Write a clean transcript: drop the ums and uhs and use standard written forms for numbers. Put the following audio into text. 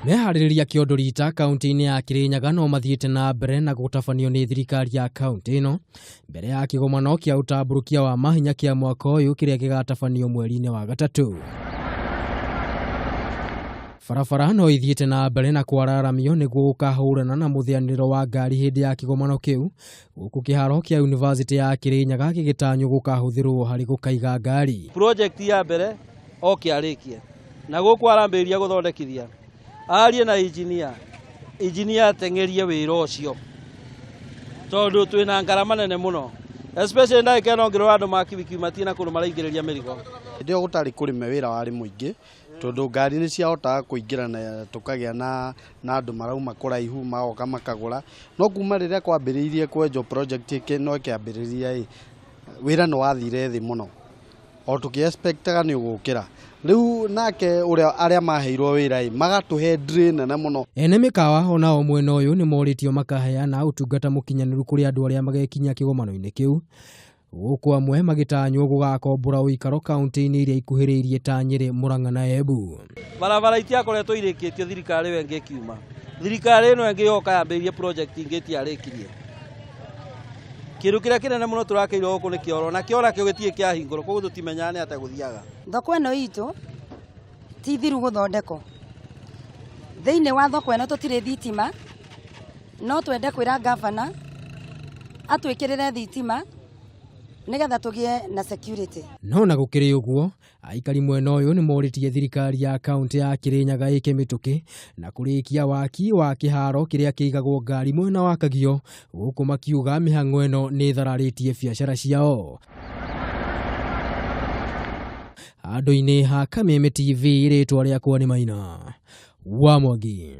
Meharirria kiondorita kaunti-ini ya Kirinyaga no mathiite na mbere na gutabanio ni thirikari ya kaunti ino mbere ya kigomano kia utamburukia wa mahinya kia mwaka uyu kiria gigatabanio mweri-ini wa gatatu. Barabara no ithiite na mbere na kwararamio niguo gukahurana na muthianiro wa ngari hindi ya kigomano kiu guku kiharo kia University ya Kirinyaga gigitanyo gukahuthirwo hari gukaiga ngari. Project ya mbere o kiarikie na guku arambiriria guthondekithia arie na engineer tengerie wira ucio tondu twina ngarama nene muno, especially ndake no ngiro andu makibiki matina kunu maraingiriria mirigo ndio gutari kurime wira wari muingi tondu ngari ni ciahota kuingira na tukagia na andu marauma kuraihu magoka makagura no kuma riria kwambiriirie kwenjo project iki no kiambiriria wira no wathire thi muno o tuki expectaga ni ugukira riu nake uria aria maheirwo wira magatuhe drain na muno. Ene mikawa ona o mwena uyu ni moritio makaheana utungata mukinyaniru kuri andu aria magekinya kigomano-ini kiu guku amwe magitanywo gugakombora uikaro kaunti-ini iria ikuhiriirie ta Nyeri, Murang'a na Embu. Barabara itiakoretwo irikitio thirikari wenge kiuma thirikari ino engi yoka yambiririe project ingi tiarikirie kiru kiria kinene muno turakeirwo guku ni kioro na kiora kio gitie kia hinguro koguo tutimenyane ate guthiaga thoko ino itu ti thiru guthondeko thiini wa thoko ino tutire thitima no twende kwira gavana atwikirire thitima nigetha tugie na security. No na gukiri uguo aikari mwena uyu ni moritie thirikari ya kaunti ya Kirinyaga ike mituki na kurikia waki wa kiharo kiria kiigagwo ngari mwena wa Kagio guku makiuga mihango ino ni thararitie biacara ciao. Andu-ini ha Kameme TV ritwa riakwa ni Maina wa Mwangi.